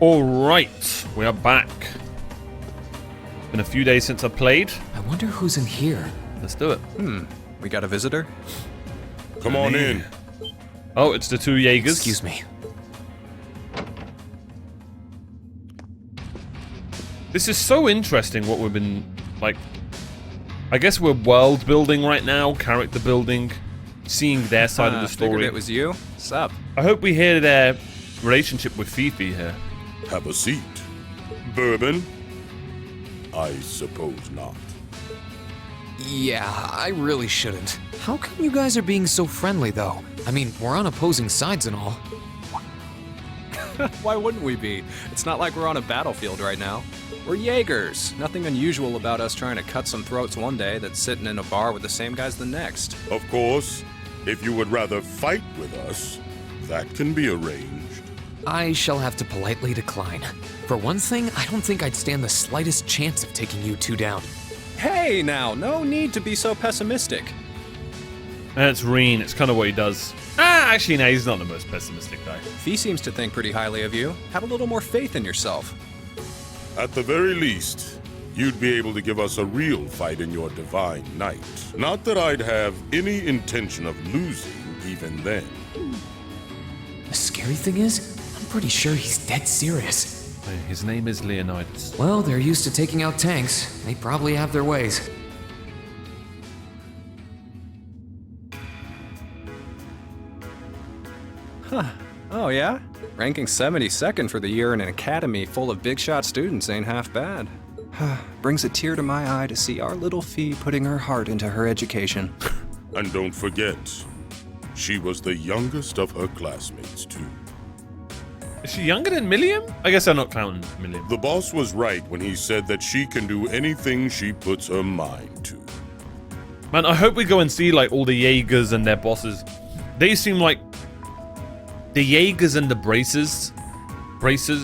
Alright, we are back. Been a few days since I played. I wonder who's in here. Let's do it. We got a visitor? Come on in. Oh, it's the two Jaegers. Excuse me. This is so interesting what we've been, like... I guess we're world building right now, character building, seeing their side of the story. Figured it was you. Sup? I hope we hear their relationship with Fifi here. Have a seat. Bourbon? I suppose not. Yeah, I really shouldn't. How come you guys are being so friendly, though? I mean, we're on opposing sides and all. Why wouldn't we be? It's not like we're on a battlefield right now. We're Jaegers. Nothing unusual about us trying to cut some throats one day that's sitting in a bar with the same guys the next. Of course, if you would rather fight with us, that can be arranged. I shall have to politely decline. For one thing, I don't think I'd stand the slightest chance of taking you two down. Hey now, no need to be so pessimistic. That's Reen, it's kind of what he does. Actually, no, he's not the most pessimistic guy. Fee seems to think pretty highly of you. Have a little more faith in yourself. At the very least, you'd be able to give us a real fight in your divine night. Not that I'd have any intention of losing even then. The scary thing is, I'm pretty sure he's dead serious. His name is Leonidas. Well, they're used to taking out tanks. They probably have their ways. Oh yeah? Ranking 72nd for the year in an academy full of big shot students ain't half bad. Brings a tear to my eye to see our little Fee putting her heart into her education. And don't forget, she was the youngest of her classmates, too. Is she younger than Milliam? I guess I'm not counting Milliam. The boss was right when he said that she can do anything she puts her mind to. Man, I hope we go and see like all the Jaegers and their bosses. They seem like the Jaegers and the braces,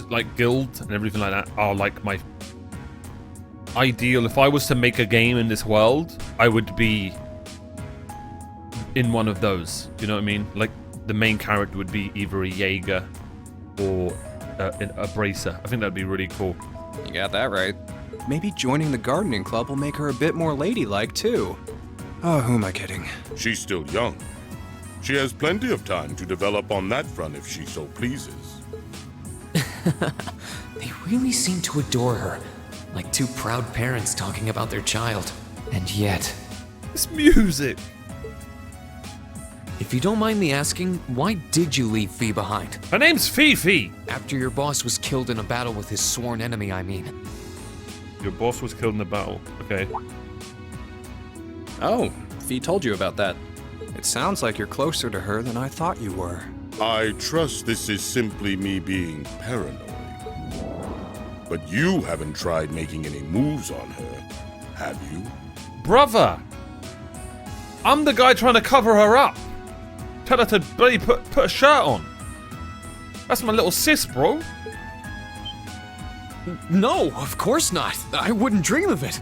like guild and everything like that, are like my ideal. If I was to make a game in this world, I would be in one of those. You know what I mean? Like the main character would be either a Jaeger or a bracer. I think that'd be really cool. You got that right. Maybe joining the gardening club will make her a bit more ladylike too. Oh, who am I kidding? She's still young. She has plenty of time to develop on that front if she so pleases. They really seem to adore her, like two proud parents talking about their child. And yet, This music. if you don't mind me asking, why did you leave Fee behind? Her name's Fifi. After your boss was killed in a battle with his sworn enemy, I mean. Your boss was killed in a battle. Okay. Oh, Fee told you about that. It sounds like you're closer to her than I thought you were. I trust this is simply me being paranoid. But you haven't tried making any moves on her, have you? Brother, I'm the guy trying to cover her up. Tell her to bloody put a shirt on. That's my little sis, bro. No, of course not. I wouldn't dream of it.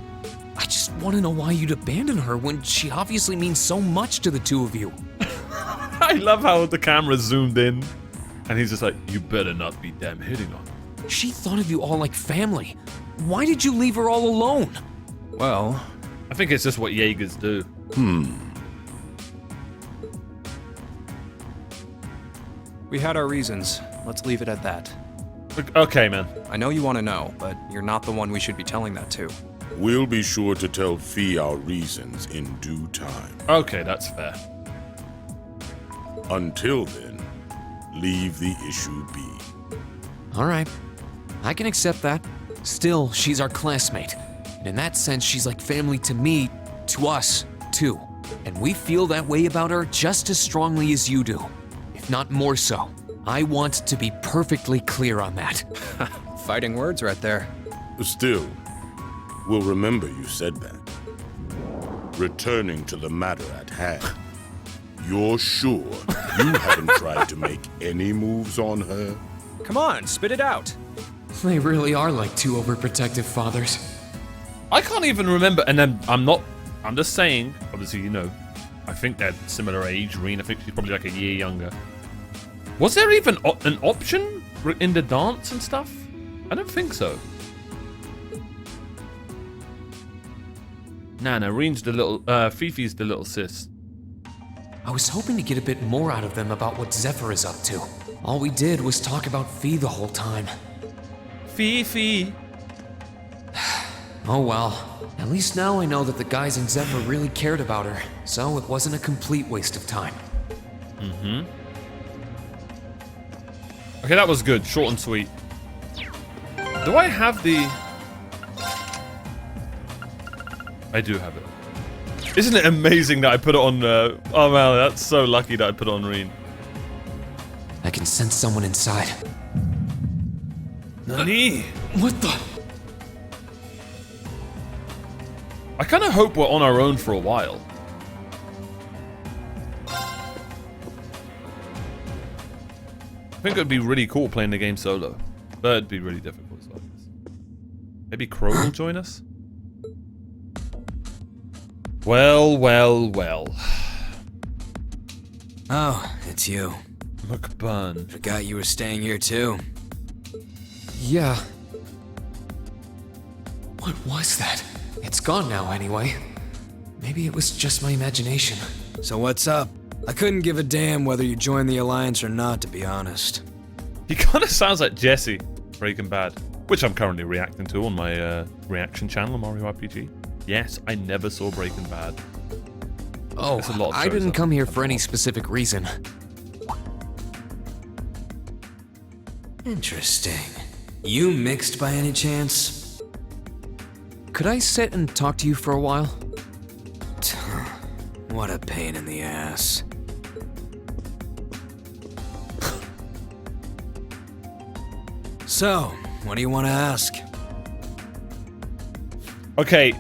I just want to know why you'd abandon her when she obviously means so much to the two of you. I love how the camera zoomed in. And he's just like, you better not be damn hitting on her. She thought of you all like family. Why did you leave her all alone? Well, I think it's just what Jaegers do. we had our reasons. Let's leave it at that. Okay, man. I know you want to know, but you're not the one we should be telling that to. We'll be sure to tell Fee our reasons in due time. Okay, that's fair. Until then, leave the issue be. All right, I can accept that. Still, she's our classmate. And in that sense, she's like family to me, to us, too. And we feel that way about her just as strongly as you do, if not more so. I want to be perfectly clear on that. Fighting words right there. Still, we'll remember you said that. Returning to the matter at hand. You're sure you haven't tried to make any moves on her? Come on, spit it out. They really are like two overprotective fathers. I can't even remember, and then I'm just saying, obviously, you know, I think they're similar age. Reen, I think she's probably like a year younger. Was there even an option in the dance and stuff? I don't think so. Nah, Reen's the little, Fifi's the little sis. I was hoping to get a bit more out of them about what Zephyr is up to. All we did was talk about Fee the whole time. Fifi! Oh well. At least now I know that the guys in Zephyr really cared about her, so it wasn't a complete waste of time. Mm-hmm. Okay, that was good. Short and sweet. Do I have the... I do have it. Isn't it amazing that I put it on... Oh man, that's so lucky that I put it on Reen. I can sense someone inside. Nani? What the? I kind of hope we're on our own for a while. I think it would be really cool playing the game solo. But it'd be really difficult as well. Maybe Crow will join us? Well, well, well. Oh, it's you. McBurn. Forgot you were staying here too. Yeah. What was that? It's gone now anyway. Maybe it was just my imagination. So what's up? I couldn't give a damn whether you joined the Alliance or not, to be honest. He kind of sounds like Jesse, Breaking Bad, which I'm currently reacting to on my reaction channel, OMARIORPG. Yes, I never saw Breaking Bad. Oh, There's a lot of I shows didn't that come here have for any lots. specific reason. Interesting. You mixed by any chance? Could I sit and talk to you for a while? What a pain in the ass. So, what do you want to ask? Okay,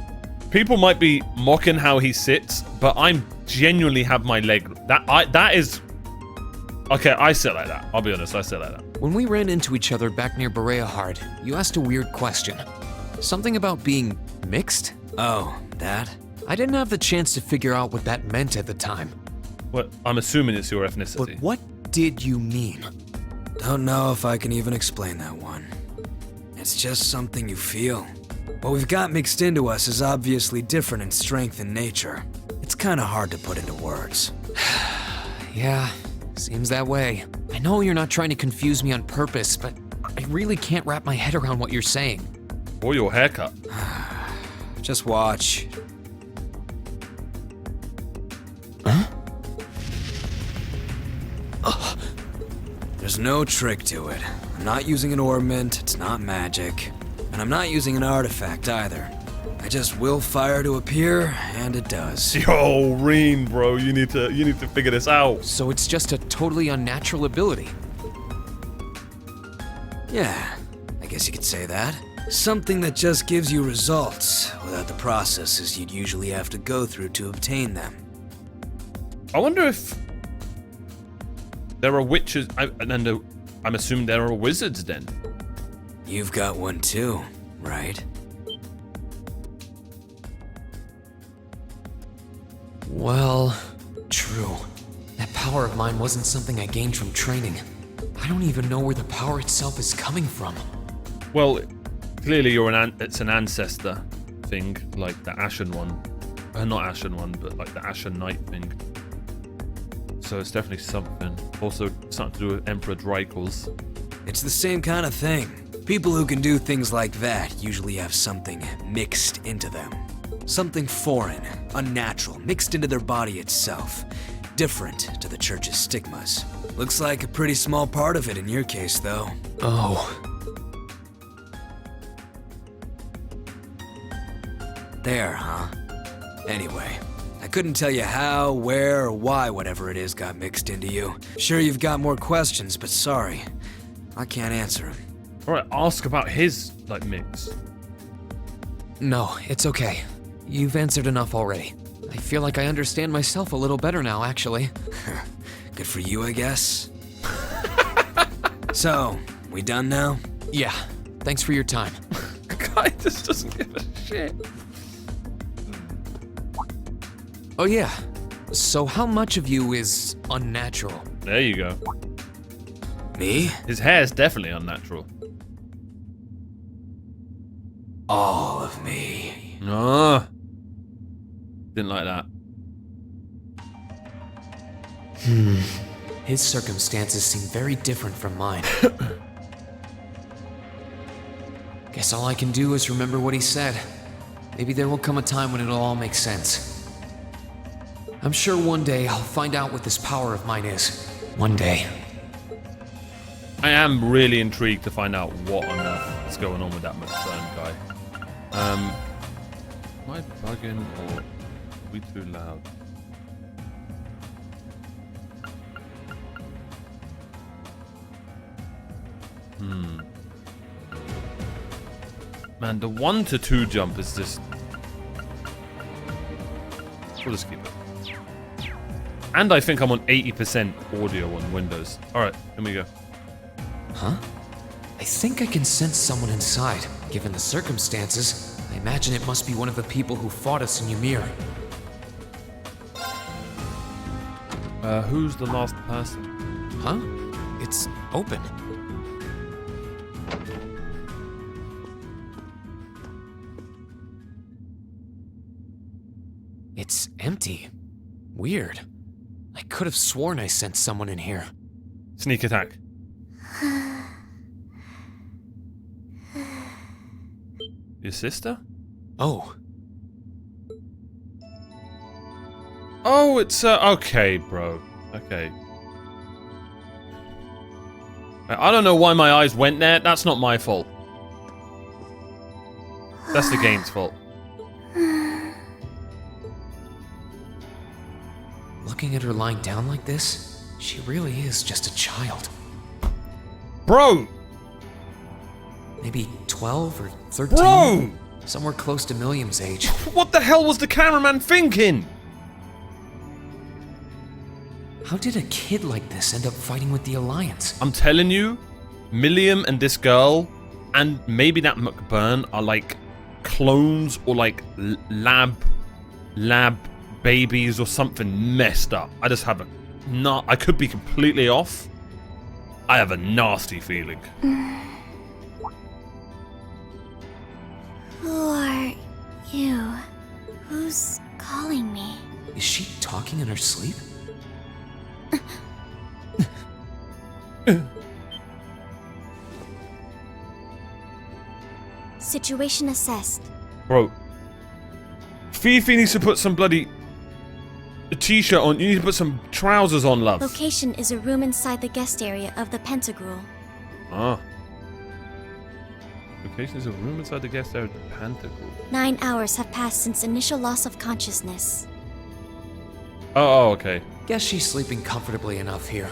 people might be mocking how he sits, but I'm genuinely have my leg. That is. Okay, I sit like that. I'll be honest, I sit like that. When we ran into each other back near Bereahard, you asked a weird question. Something about being mixed? Oh, that? I didn't have the chance to figure out what that meant at the time. Well, I'm assuming it's your But ethnicity. what did you mean? Don't know if I can even explain that one. It's just something you feel. What we've got mixed into us is obviously different in strength and nature. It's kind of hard to put into words. Yeah, seems that way. I know you're not trying to confuse me on purpose, but I really can't wrap my head around what you're saying. Or your haircut. Just watch. There's no trick to it. I'm not using an ornament, it's not magic. And I'm not using an artifact either. I just will fire to appear, and it does. Yo, Reen, bro, you need to figure this out. So it's just a totally unnatural ability. Yeah, I guess you could say that. Something that just gives you results, without the processes you'd usually have to go through to obtain them. I wonder if there are witches. I'm assuming there are wizards then. You've got one too, right? Well, true. That power of mine wasn't something I gained from training. I don't even know where the power itself is coming from. Well, clearly it's an ancestor thing, like the Ashen one. Not Ashen one, but like the Ashen Knight thing. So it's definitely something. Also, something to do with Emperor Dreikel's. It's the same kind of thing. People who can do things like that usually have something mixed into them. Something foreign, unnatural, mixed into their body itself. Different to the church's stigmas. Looks like a pretty small part of it in your case, though. Oh. There, huh? Anyway, I couldn't tell you how, where, or why whatever it is got mixed into you. Sure you've got more questions, but sorry. I can't answer them. Alright, ask about his, like, mix. No, it's okay. You've answered enough already. I feel like I understand myself a little better now, actually. Good for you, I guess. So, we done now? Yeah, thanks for your time. Guy just doesn't give a shit. Oh yeah, so how much of you is unnatural? There you go. Me? His hair is definitely unnatural. All of me. Ah. Didn't like that. His circumstances seem very different from mine. Guess all I can do is remember what he said. Maybe there will come a time when it'll all make sense. I'm sure one day I'll find out what this power of mine is. One day. I am really intrigued to find out what on earth is going on with that McBurn guy. Am I bugging or are we too loud? Man, the 1 to 2 jump is just... We'll just keep it. And I think I'm on 80% audio on Windows. Alright, here we go. Huh? I think I can sense someone inside. Given the circumstances, I imagine it must be one of the people who fought us in Ymir. Who's the last person? Huh? It's open. It's empty. Weird. I could have sworn I sent someone in here. Sneak attack. Your sister? Oh, Oh, it's okay, bro. Okay. I don't know why my eyes went there. That's not my fault. That's the game's fault. looking at her lying down like this, she really is just a child. Bro! Maybe 12 or 13? Bro! Somewhere close to Milliam's age. What the hell was the cameraman thinking? How did a kid like this end up fighting with the Alliance? I'm telling you, Milliam and this girl, and maybe that McBurn are like clones or like lab babies or something messed up. I just have I could be completely off. I have a nasty feeling. Who are you? Who's calling me? Is she talking in her sleep? Situation assessed. Bro, Fifi needs to put some bloody t-shirt on. You need to put some trousers on, love. Location is a room inside the guest area of the Pentagram. Ah. Location is a room inside the guest area of the Pentagram. 9 hours have passed since initial loss of consciousness. Oh, okay. Guess she's sleeping comfortably enough here.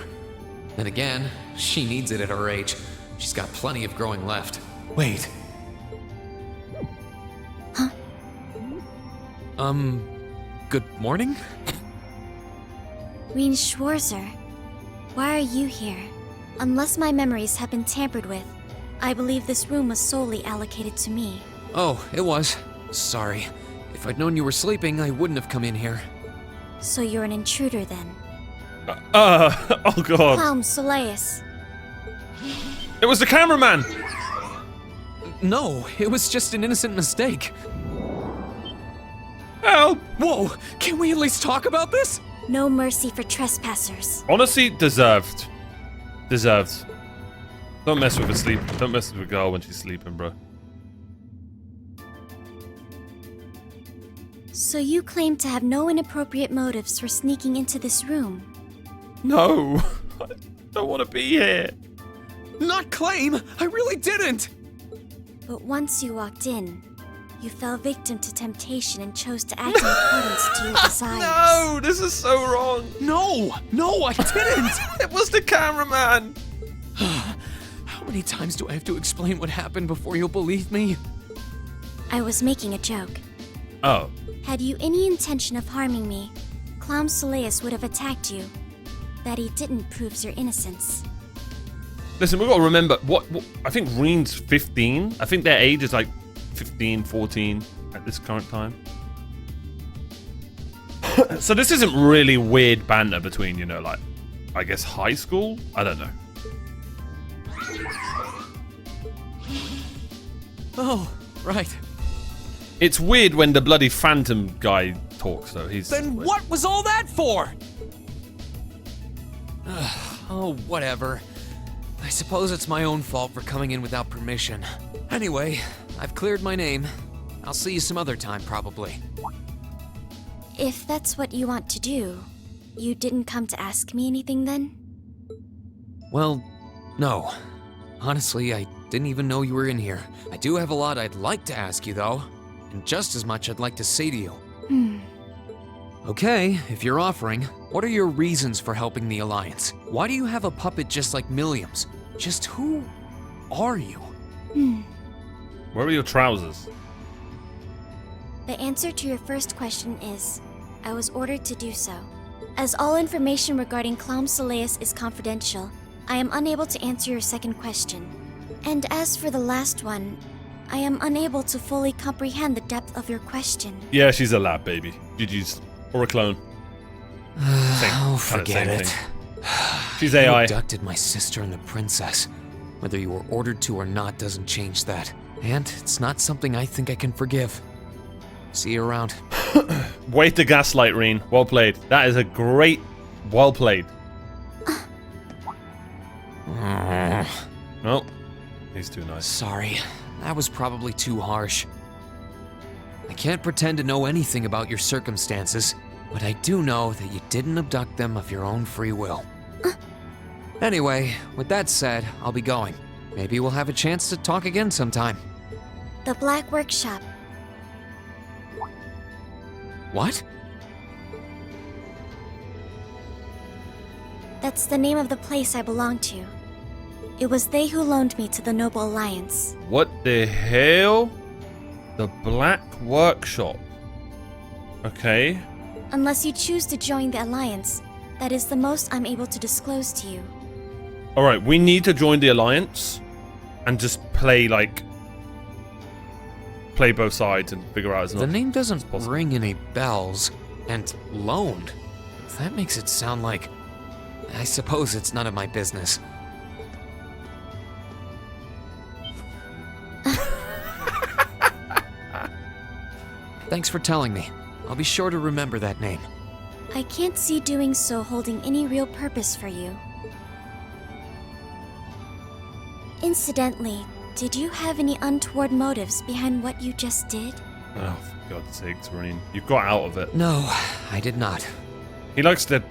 Then again, she needs it at her age. She's got plenty of growing left. Wait. Huh? Good morning? Reen Schwarzer, why are you here? Unless my memories have been tampered with, I believe this room was solely allocated to me. Oh, it was. Sorry. If I'd known you were sleeping, I wouldn't have come in here. So you're an intruder then? Oh god. Clown Soleus. It was the cameraman! No, it was just an innocent mistake. Help! Whoa, can we at least talk about this? No mercy for trespassers. Honestly, deserved. Deserved. Don't mess with a sleep. Don't mess with a girl when she's sleeping, bro. So you claim to have no inappropriate motives for sneaking into this room? No! I don't want to be here. Not claim! I really didn't! But once you walked in, you fell victim to temptation and chose to act in accordance to your desires. No! This is so wrong! No! I didn't! It was the cameraman! How many times do I have to explain what happened before you'll believe me? I was making a joke. Oh. Had you any intention of harming me, Clown Soleus would have attacked you. That he didn't proves your innocence. Listen, we've got to remember, what I think Reen's 15. I think their age is like 15, 14 at this current time. So this isn't really weird banter between, you know, like, I guess high school? I don't know. Oh, Right. It's weird when the bloody phantom guy talks, though. He's Then what was all that for? Oh, whatever. I suppose it's my own fault for coming in without permission. Anyway, I've cleared my name. I'll see you some other time, probably. If that's what you want to do, you didn't come to ask me anything then? Well, no. Honestly, I didn't even know you were in here. I do have a lot I'd like to ask you, though. And just as much I'd like to say to you. Okay, if you're offering, what are your reasons for helping the Alliance? Why do you have a puppet just like Milliam's? Just who are you? Where are your trousers? The answer to your first question is, I was ordered to do so. As all information regarding Clown Soleus is confidential, I am unable to answer your second question. And as for the last one, I am unable to fully comprehend the depth of your question. Yeah, she's a lab baby. GG's. Or a clone. Oh, forget it. She's You AI. abducted my sister and the princess. Whether you were ordered to or not doesn't change that. And it's not something I think I can forgive. See you around. Way to gaslight, Reen. Well played. That is a great... Well played. No. He's too nice. Sorry, that was probably too harsh. I can't pretend to know anything about your circumstances, but I do know that you didn't abduct them of your own free will. Anyway, with that said, I'll be going. Maybe we'll have a chance to talk again sometime. The Black Workshop. What? That's the name of the place I belong to. It was they who loaned me to the Noble Alliance. What the hell? The Black Workshop. Okay. Unless you choose to join the Alliance, that is the most I'm able to disclose to you. Alright, we need to join the Alliance and just play, like... Play both sides and figure out as The much name doesn't as possible. ring any bells. And loaned? That makes it sound like... I suppose it's none of my business. Thanks for telling me. I'll be sure to remember that name. I can't see doing so holding any real purpose for you. Incidentally, did you have any untoward motives behind what you just did? Oh, for God's sakes, Reen. You got out of it. No, I did not. He likes to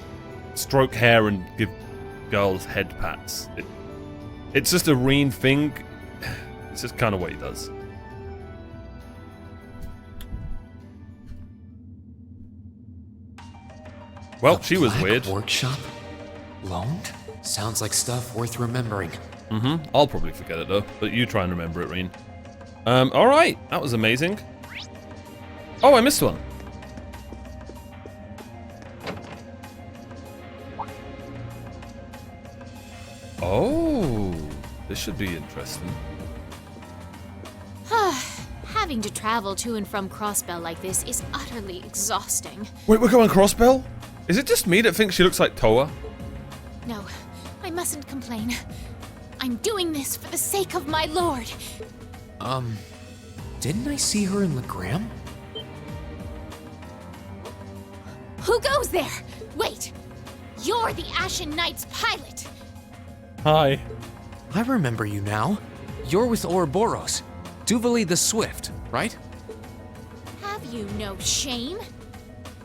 stroke hair and give girls head pats. It's just a Reen thing. It's just kind of what he does. Well, she was Black weird. Workshop? Loaned? Sounds like stuff worth remembering. I'll probably forget it though, but you try and remember it, Reen. Alright, that was amazing. Oh, I missed one. Oh, this should be interesting. Having to travel to and from Crossbell like this is utterly exhausting. Wait, we're going Crossbell? Is it just me that thinks she looks like Toa? No, I mustn't complain. I'm doing this for the sake of my lord. Didn't I see her in Legram? Who goes there? Wait, you're the Ashen Knight's pilot. Hi. I remember you now. You're with Ouroboros. Duvali the Swift, right? Have you no shame?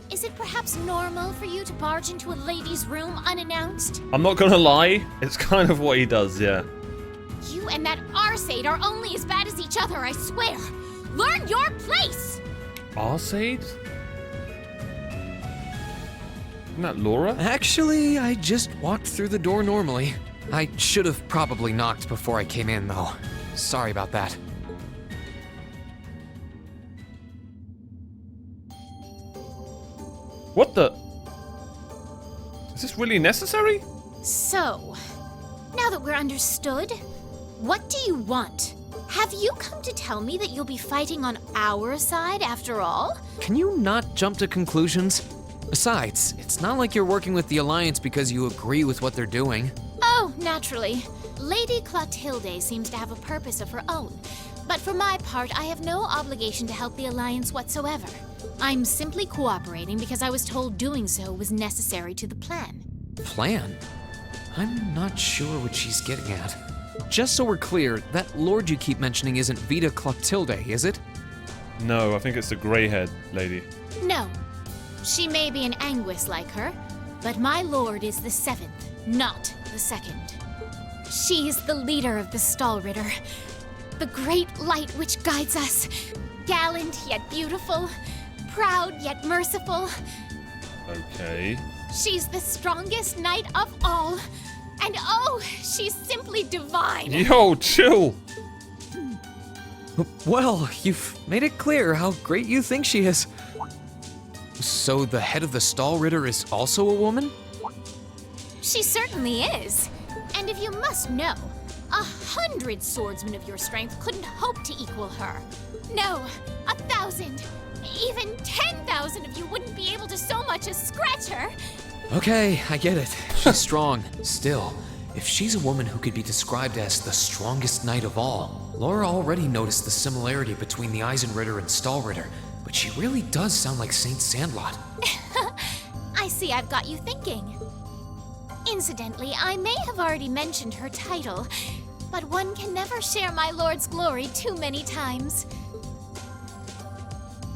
Is it perhaps normal for you to barge into a lady's room unannounced? I'm not gonna lie, it's kind of what he does, yeah. You and that Arseid are only as bad as each other, I swear. Learn your place! Arseid? Isn't that Laura? Actually, I just walked through the door normally. I should have probably knocked before I came in, though. Sorry about that. What the? Is this really necessary? So, now that we're understood, what do you want? Have you come to tell me that you'll be fighting on our side after all? Can you not jump to conclusions? Besides, it's not like you're working with the Alliance because you agree with what they're doing. Oh, naturally. Lady Clotilde seems to have a purpose of her own. But for my part, I have no obligation to help the Alliance whatsoever. I'm simply cooperating because I was told doing so was necessary to the plan. Plan? I'm not sure what she's getting at. Just so we're clear, that lord you keep mentioning isn't Vita Clotilde, is it? No, I think it's the grey-haired lady. No. She may be an Anguis like her, but my lord is the 7th, not the 2nd. She is the leader of the Stahlritter, the great light which guides us. Gallant yet beautiful, proud yet merciful. Okay. She's the strongest knight of all. And oh, she's simply divine. Yo, chill! Well, you've made it clear how great you think she is. So the head of the Stahlritter is also a woman? She certainly is. And if you must know, 100 swordsmen of your strength couldn't hope to equal her. No, 1,000, even 10,000 of you wouldn't be able to so much as scratch her. Okay, I get it. She's strong. Still, if she's a woman who could be described as the strongest knight of all, Laura already noticed the similarity between the Eisenritter and Stahlritter, but she really does sound like Saint Sandlot. I see I've got you thinking. Incidentally, I may have already mentioned her title, but one can never share my lord's glory too many times.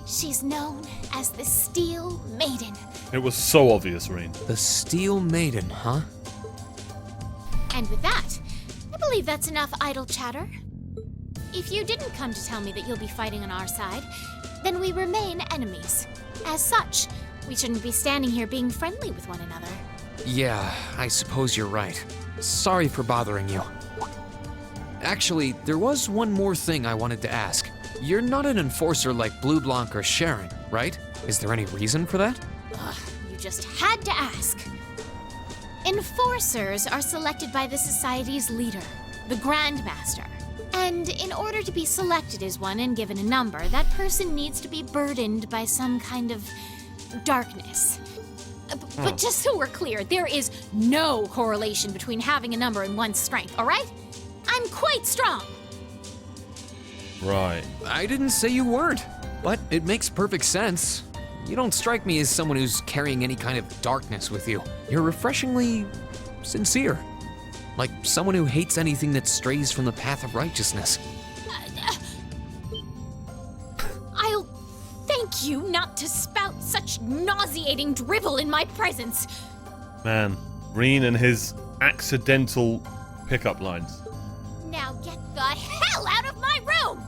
She's known as the Steel Maiden. It was so obvious, Rain. The Steel Maiden, huh? And with that, I believe that's enough idle chatter. If you didn't come to tell me that you'll be fighting on our side, then we remain enemies. As such, we shouldn't be standing here being friendly with one another. Yeah, I suppose you're right. Sorry for bothering you. Actually, there was one more thing I wanted to ask. You're not an enforcer like Blue Blanc or Sharon, right? Is there any reason for that? Ugh, you just had to ask. Enforcers are selected by the society's leader, the Grandmaster. And in order to be selected as one and given a number, that person needs to be burdened by some kind of darkness. But just so we're clear, there is no correlation between having a number and one's strength, all right? I'm quite strong. Right. I didn't say you weren't, but it makes perfect sense. You don't strike me as someone who's carrying any kind of darkness with you. You're refreshingly sincere. Like someone who hates anything that strays from the path of righteousness. I'll thank you not to spout such nauseating drivel in my presence. Man, Reen and his accidental pickup lines. Now get the hell out of my room!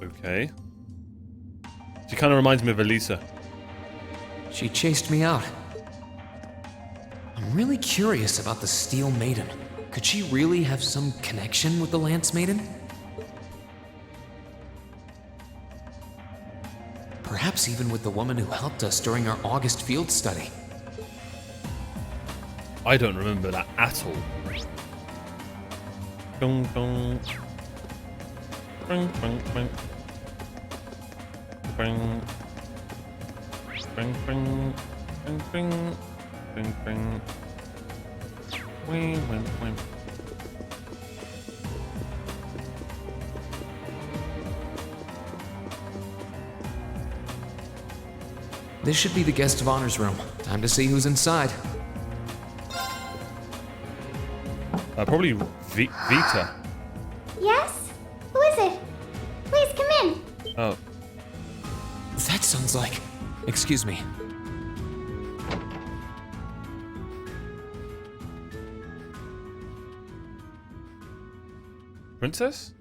Okay. She kind of reminds me of Elisa. She chased me out. I'm really curious about the Steel Maiden. Could she really have some connection with the Lance Maiden? Perhaps even with the woman who helped us during our August field study. I don't remember that at all. Dun, dun. Bang, bang, bang. Bang. Bang, bang. Bang, bang. Bang, bang. Wing, wing, wing. This should be the guest of honor's room. Time to see who's inside. Probably Vita. Yes? Who is it? Please come in. Oh, That sounds like... Excuse me. Princess?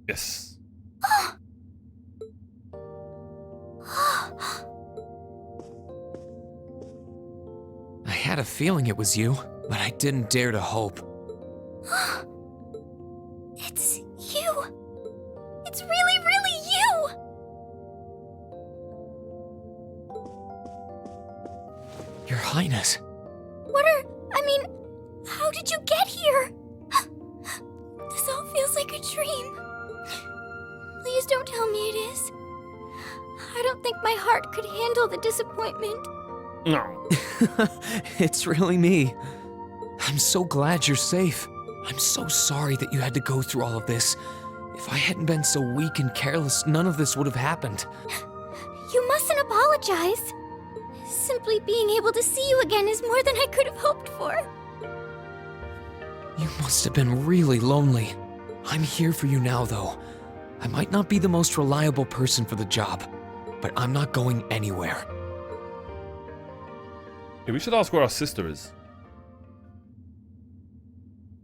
Yes. I had a feeling it was you, but I didn't dare to hope. It's you. It's really, really you. Your Highness. How did you get here? This all feels like a dream. Please don't tell me it is. I don't think my heart could handle the disappointment. No. It's really me. I'm so glad you're safe. I'm so sorry that you had to go through all of this. If I hadn't been so weak and careless, none of this would have happened. You mustn't apologize. Simply being able to see you again is more than I could have hoped for. You must have been really lonely. I'm here for you now, though. I might not be the most reliable person for the job, but I'm not going anywhere. Yeah, we should ask where our sister is.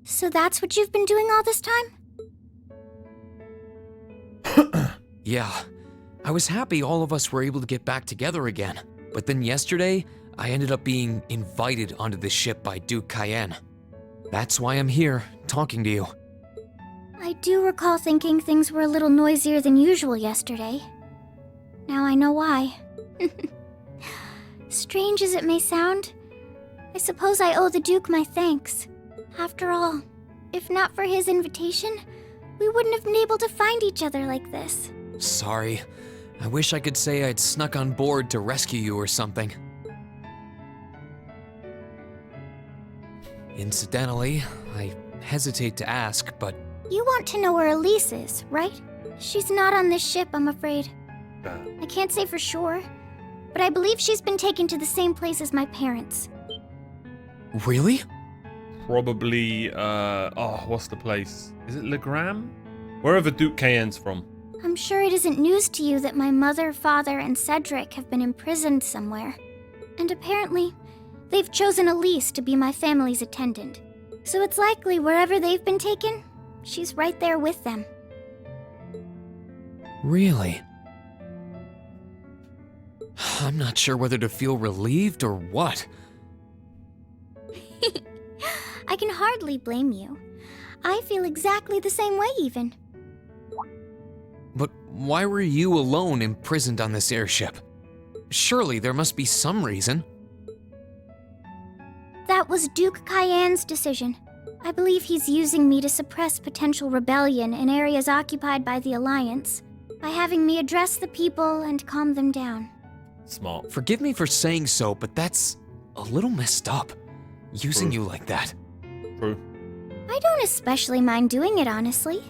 So that's what you've been doing all this time? Yeah, I was happy all of us were able to get back together again, but then yesterday, I ended up being invited onto the ship by Duke Cayenne. That's why I'm here, talking to you. I do recall thinking things were a little noisier than usual yesterday. Now I know why. Strange as it may sound, I suppose I owe the Duke my thanks. After all, if not for his invitation, we wouldn't have been able to find each other like this. Sorry. I wish I could say I'd snuck on board to rescue you or something. Incidentally, I hesitate to ask, but You want to know where Elise is, right? She's not on this ship, I'm afraid. I can't say for sure, but I believe she's been taken to the same place as my parents. really? Probably, what's the place? Is it Legram? Wherever Duke Cayenne's from. I'm sure it isn't news to you that my mother, father, and Cedric have been imprisoned somewhere. And apparently, they've chosen Elise to be my family's attendant. So it's likely wherever they've been taken, she's right there with them. Really? I'm not sure whether to feel relieved or what. I can hardly blame you. I feel exactly the same way, even. But why were you alone imprisoned on this airship? Surely there must be some reason. That was Duke Cayenne's decision. I believe he's using me to suppress potential rebellion in areas occupied by the Alliance, by having me address the people and calm them down. Smart. Forgive me for saying so, but that's a little messed up. Using you like that. True. I don't especially mind doing it, honestly.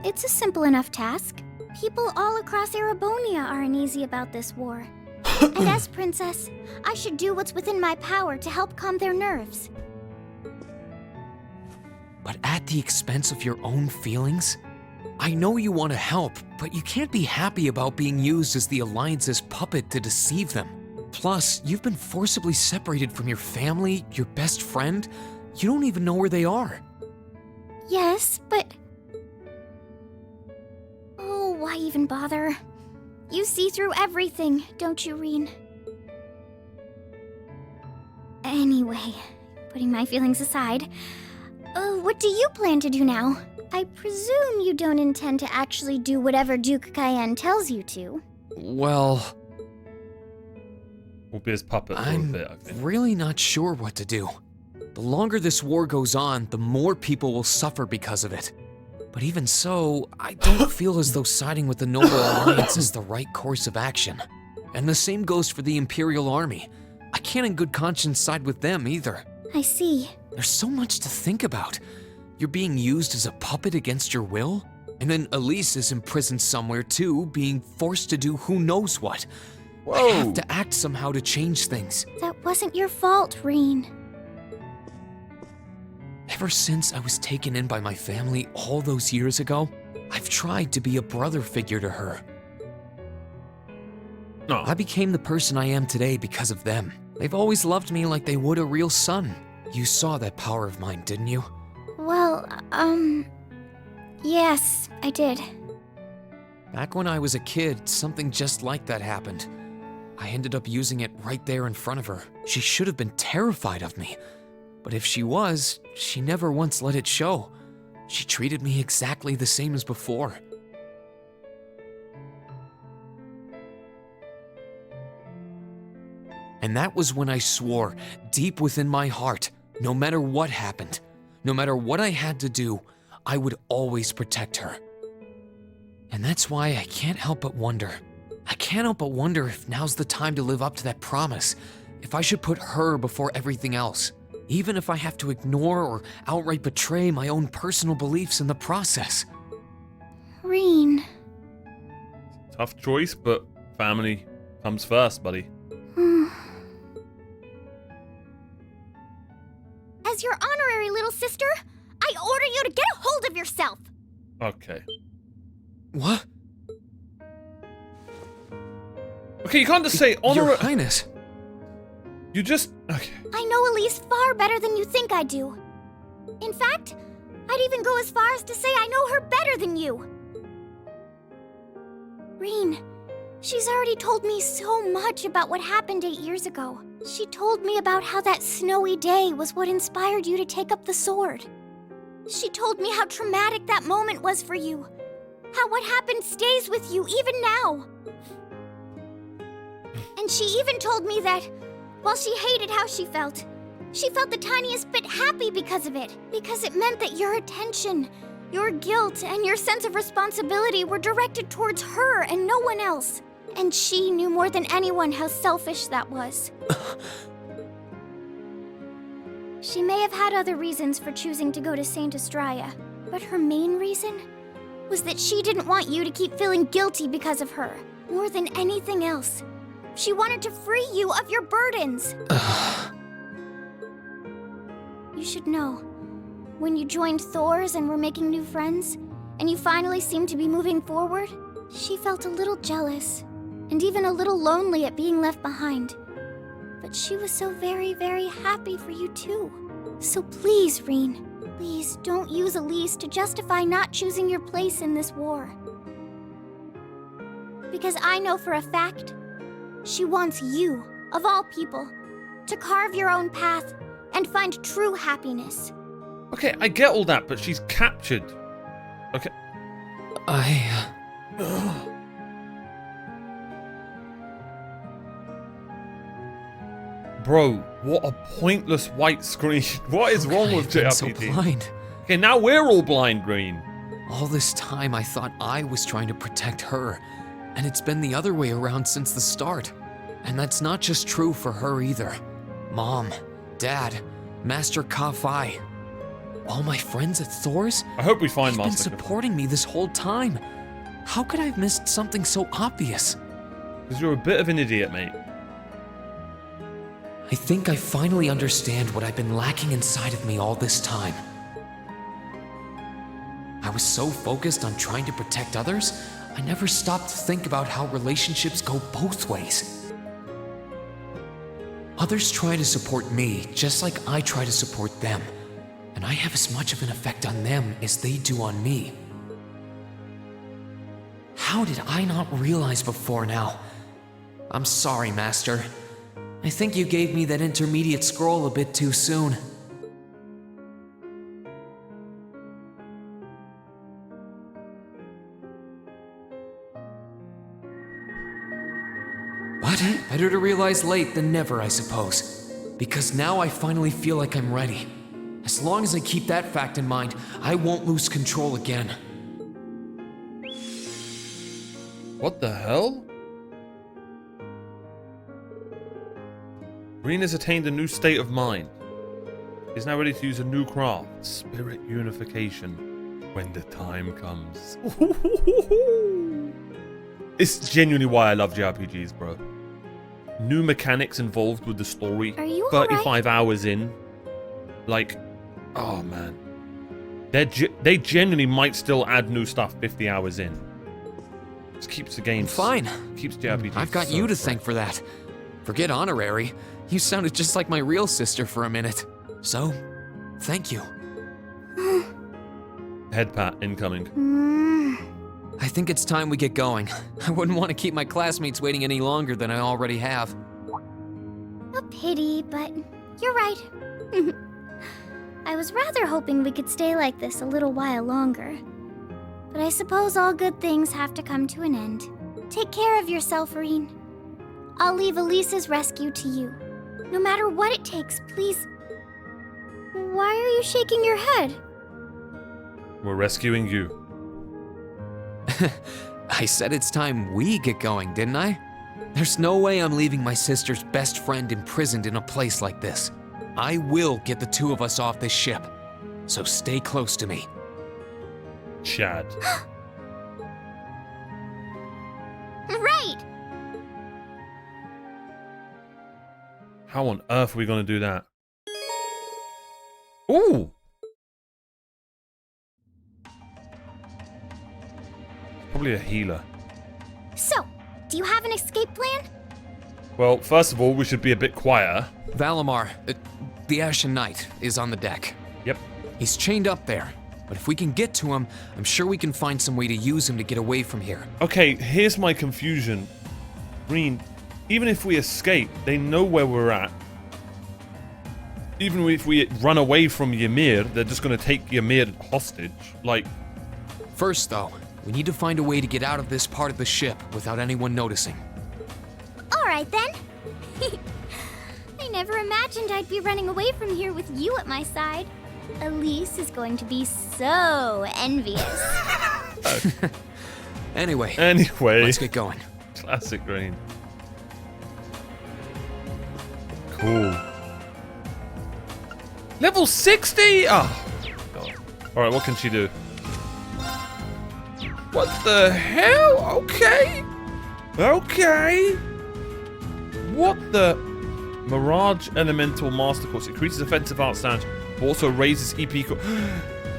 It's a simple enough task. People all across Erebonia are uneasy about this war. And as princess, I should do what's within my power to help calm their nerves. But at the expense of your own feelings? I know you want to help, but you can't be happy about being used as the Alliance's puppet to deceive them. Plus, you've been forcibly separated from your family, your best friend. You don't even know where they are. Yes, but... Oh, why even bother? You see through everything, don't you, Reen? Anyway, putting my feelings aside, what do you plan to do now? I presume you don't intend to actually do whatever Duke Cayenne tells you to. Well, We'll be his puppet for a I'm bit, I think. really not sure what to do. The longer this war goes on, the more people will suffer because of it. But even so, I don't feel as though siding with the Noble Alliance is the right course of action. And the same goes for the Imperial Army. I can't in good conscience side with them either. I see. There's so much to think about. You're being used as a puppet against your will? And then Elise is imprisoned somewhere too, being forced to do who knows what. I have to act somehow to change things. That wasn't your fault, Reen. Ever since I was taken in by my family all those years ago, I've tried to be a brother figure to her. No. I became the person I am today because of them. They've always loved me like they would a real son. You saw that power of mine, didn't you? Well, yes, I did. Back when I was a kid, something just like that happened. I ended up using it right there in front of her. She should have been terrified of me. But if she was, she never once let it show. She treated me exactly the same as before. And that was when I swore, deep within my heart, no matter what happened, no matter what I had to do, I would always protect her. And that's why I can't help but wonder. I can't help but wonder if now's the time to live up to that promise, if I should put her before everything else. even if I have to ignore or outright betray my own personal beliefs in the process. Reen. Tough choice, but family comes first, buddy. As your honorary little sister, I order you to get a hold of yourself! Okay. What? Okay, you can't just say Your honor. Highness. You just. Okay. I know Elise far better than you think I do. In fact, I'd even go as far as to say I know her better than you. Reen, she's already told me so much about what happened 8 years ago. She told me about how that snowy day was what inspired you to take up the sword. She told me how traumatic that moment was for you. How what happened stays with you even now. And she even told me that, while she hated how she felt the tiniest bit happy because of it. Because it meant that your attention, your guilt, and your sense of responsibility were directed towards her and no one else. And she knew more than anyone how selfish that was. She may have had other reasons for choosing to go to Saint Estrella, but her main reason was that she didn't want you to keep feeling guilty because of her, more than anything else. She wanted to free you of your burdens. You should know, when you joined Thor's and were making new friends, and you finally seemed to be moving forward, she felt a little jealous, and even a little lonely at being left behind. But she was so very, very happy for you too. So please, Reen, please don't use Elise to justify not choosing your place in this war. Because I know for a fact, she wants you, of all people, to carve your own path and find true happiness. Okay, I get all that, but she's captured. Okay. Bro, what a pointless white screen. What is wrong with I've been so JRPG? blind. Okay, now we're all blind, Green. All this time I thought I was trying to protect her, and it's been the other way around since the start. And that's not just true for her either. Mom, Dad, Master Ka-Fai, all my friends at Thor's, I hope we find they've been Master Ka-Fai. supporting me this whole time. How could I have missed something so obvious? Because you're a bit of an idiot, mate. I think I finally understand what I've been lacking inside of me all this time. I was so focused on trying to protect others, I never stopped to think about how relationships go both ways. Others try to support me just like I try to support them, and I have as much of an effect on them as they do on me. How did I not realize before now? I'm sorry, Master. I think you gave me that intermediate scroll a bit too soon. But better to realize late than never, I suppose. Because now I finally feel like I'm ready. As long as I keep that fact in mind, I won't lose control again. What the hell? Green has attained a new state of mind. He's now ready to use a new craft, spirit unification, when the time comes. It's genuinely why I love JRPGs, bro. New mechanics involved with the story. Are you 35 alright? hours in. Like, oh man. They genuinely might still add new stuff 50 hours in. Just keeps the game. Fine. Keeps JRPGs. I've got so you to fresh. thank for that. Forget honorary. You sounded just like my real sister for a minute. So, thank you. Head pat incoming. I think it's time we get going. I wouldn't want to keep my classmates waiting any longer than I already have. A pity, but you're right. I was rather hoping we could stay like this a little while longer. But I suppose all good things have to come to an end. Take care of yourself, Reen. I'll leave Elisa's rescue to you. No matter what it takes, please. Why are you shaking your head? We're rescuing you. I said it's time we get going, didn't I? There's no way I'm leaving my sister's best friend imprisoned in a place like this. I will get the two of us off this ship. So stay close to me. Chad. Right! How on earth are we going to do that? Ooh! Probably a healer. So, do you have an escape plan? Well, first of all, we should be a bit quieter. Valimar, the Ashen Knight, is on the deck. Yep. He's chained up there. But if we can get to him, I'm sure we can find some way to use him to get away from here. Okay, here's my confusion. Green, even if we escape, they know where we're at. Even if we run away from Ymir, they're just going to take Ymir hostage. Like, First, though, we need to find a way to get out of this part of the ship without anyone noticing. Alright then. I never imagined I'd be running away from here with you at my side. Elise is going to be so envious. Anyway, let's let's get going. Classic Green. Cool. Level 60? Oh, God. Alright, what can she do? What the hell? Okay. Okay. What the? Mirage Elemental Master Course. Increases offensive art stamina. Also raises EP.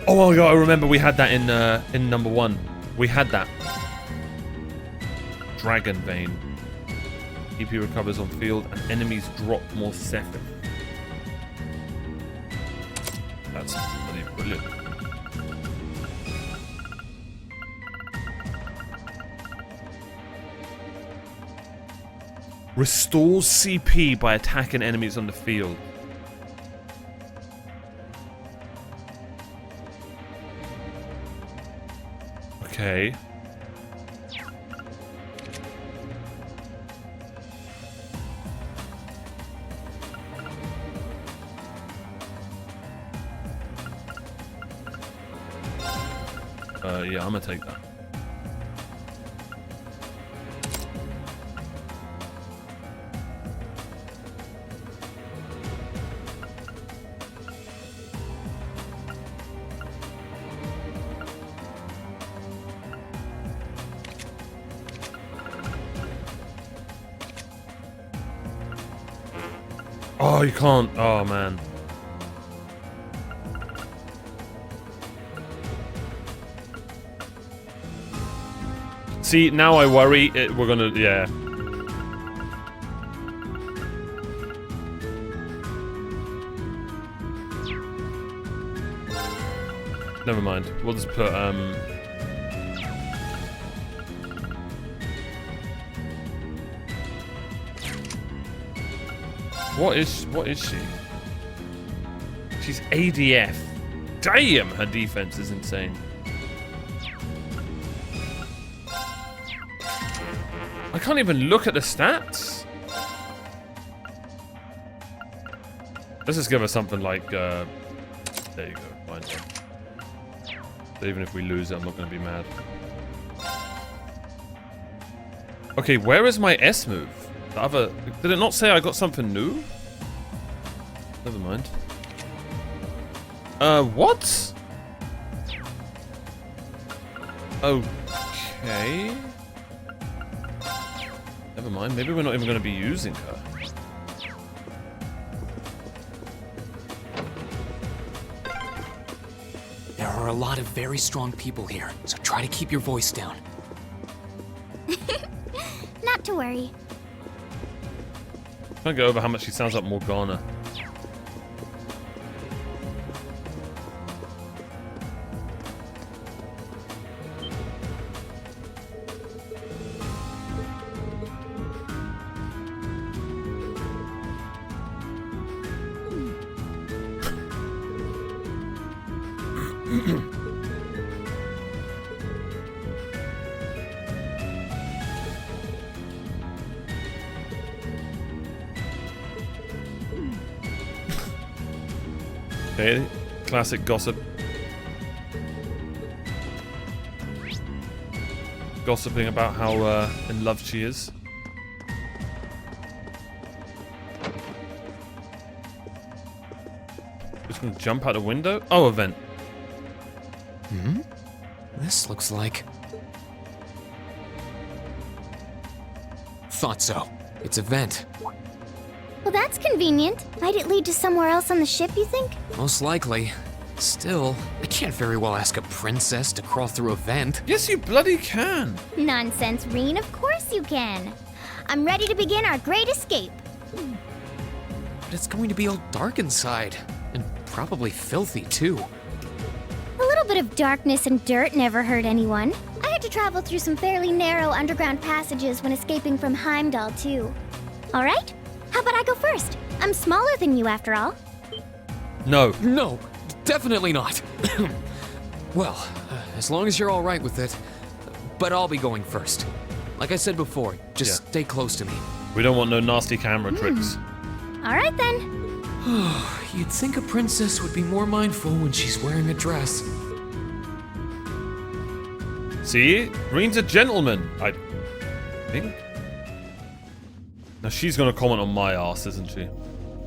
Oh my God! I remember we had that in number 1. We had that. Dragon Vein. EP recovers on field and enemies drop more Sephiroth. That's bloody brilliant. Restores CP by attacking enemies on the field. Okay. Yeah, I'm gonna take that. Oh, you can't. Oh, man. See, now I worry we're gonna, yeah. Never mind. We'll just put, What is she? She's ADF. Damn, her defense is insane. I can't even look at the stats. Let's just give her something like, there you go, fine. So even if we lose it, I'm not going to be mad. Okay, where is my S move? The other, did it not say I got something new? Never mind. What? Okay. Never mind, maybe we're not even going to be using her. There are a lot of very strong people here, so try to keep your voice down. Not to worry. I'm gonna go over how much she sounds like Morgana. Okay, classic gossip. Gossiping about how in love she is. just gonna jump out a window? Oh, a vent. This looks like... Thought so. It's a vent. Well, that's convenient. Might it lead to somewhere else on the ship, you think? Most likely. Still, I can't very well ask a princess to crawl through a vent. Yes, you bloody can. Nonsense, Reen. Of course you can. I'm ready to begin our great escape. But it's going to be all dark inside. And probably filthy, too. A little bit of darkness and dirt never hurt anyone. I had to travel through some fairly narrow underground passages when escaping from Heimdall, too. All right? How about I go first? I'm smaller than you, after all. No. No, definitely not. Well, as long as you're all right with it. But I'll be going first. Like I said before, just stay close to me. We don't want no nasty camera tricks. All right, then. You'd think a princess would be more mindful when she's wearing a dress. See? Reen's a gentleman, I think. Now she's gonna comment on my ass, isn't she?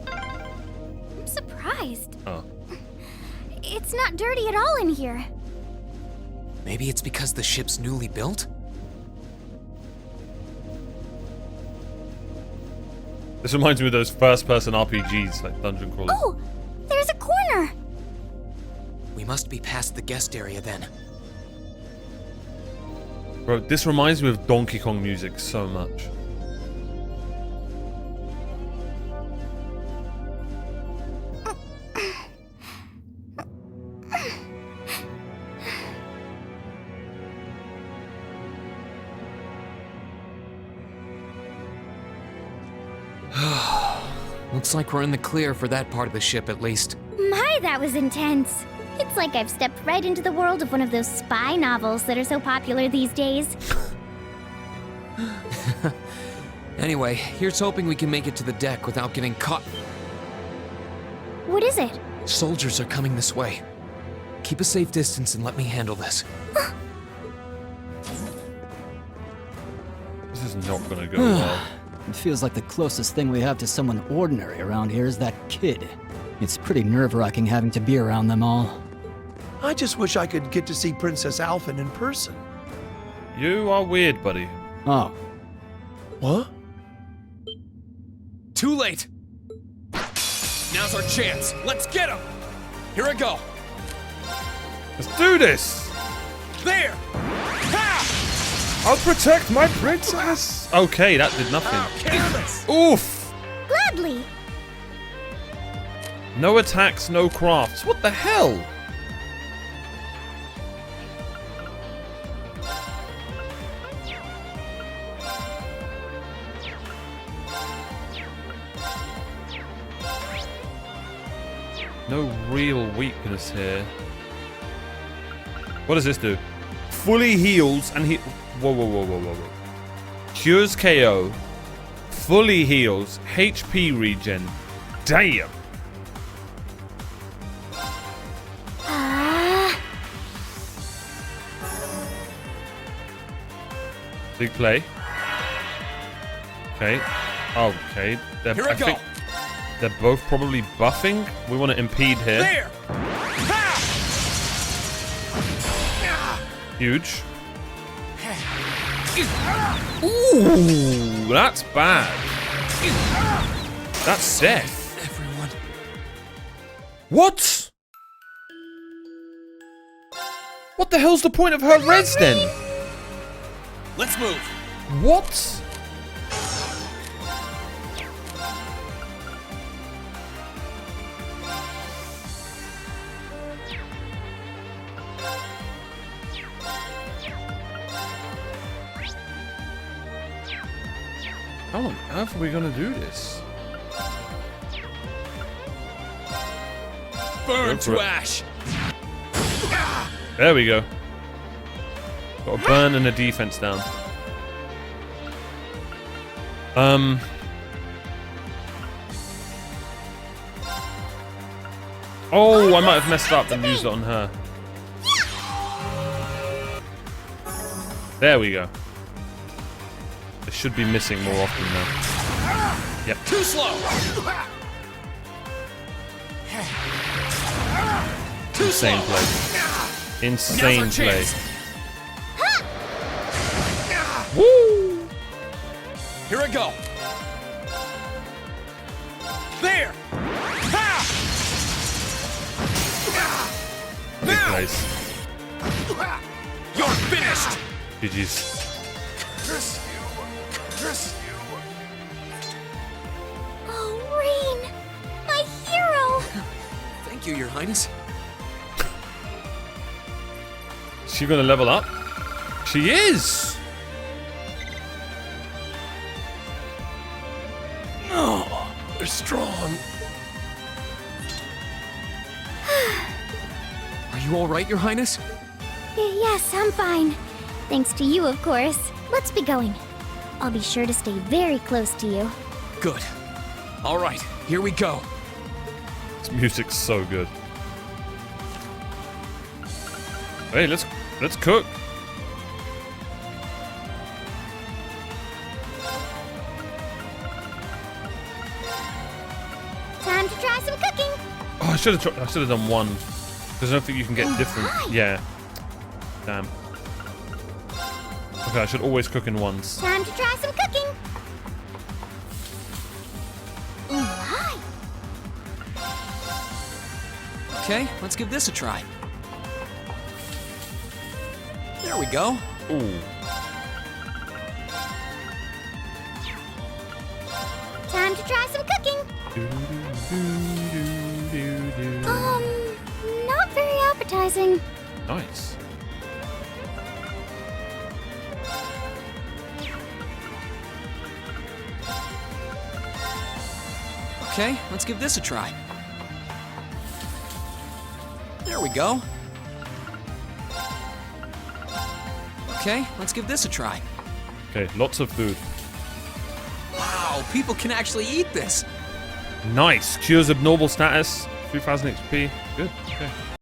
I'm surprised. Oh. It's not dirty at all in here. Maybe it's because the ship's newly built? This reminds me of those first-person RPGs, like Dungeon Crawlers. Oh, there's a corner. We must be past the guest area then. Bro, this reminds me of Donkey Kong music so much. Looks like we're in the clear for that part of the ship at least. My, that was intense. It's like I've stepped right into the world of one of those spy novels that are so popular these days. Anyway, here's hoping we can make it to the deck without getting caught. What is it? Soldiers are coming this way. Keep a safe distance and let me handle this. This is not gonna go well. It feels like the closest thing we have to someone ordinary around here is that kid. It's pretty nerve-wracking having to be around them all. I just wish I could get to see Princess Alphen in person. You are weird, buddy. Oh, What? Too late! Now's our chance. Let's get him! Here I go. Let's do this! There! I'll protect my princess! Okay, that did nothing. Careless! Oof! Gladly. No attacks, no crafts. What the hell? No real weakness here. What does this do? Fully heals and he. Whoa, whoa, whoa, whoa, whoa, whoa. Cures KO. Fully heals. HP regen. Damn. Big play. Okay. Okay. Here I go. think they're both probably buffing. We want to impede here. There! Huge. Ooh, that's bad. That's death. Everyone. What? What the hell's the point of her res then? Let's move. What? How on earth are we gonna do this? Burn Go for to it. ash. There we go. Got a burn and a defense down. Oh, I might have messed up and used it on her. There we go. It should be missing more often now. Yep. Too slow. insane play. Insane play. Woo! Here I go. There. Big plays. You're finished. GG's. Oh, Rain! My hero! Thank you, Your Highness. Is she gonna level up? She is! Oh, they're strong. Are you all right, Your Highness? Yes, I'm fine. Thanks to you, of course. Let's be going. I'll be sure to stay very close to you. Good. All right, here we go. This music's so good. Hey, let's cook. Time to try some cooking. Oh, I should have done one. Because I don't think you can get different. Yeah. Damn. Okay, I should always cook in ones. Time to try some cooking. Oh, hi. Okay, let's give this a try. There we go. Ooh. Time to try some cooking. Not very appetizing. Nice. Okay, let's give this a try. There we go. Okay, let's give this a try. Okay, lots of food. Wow, people can actually eat this. Nice. Cures abnormal status. 3000 XP. Good. Okay.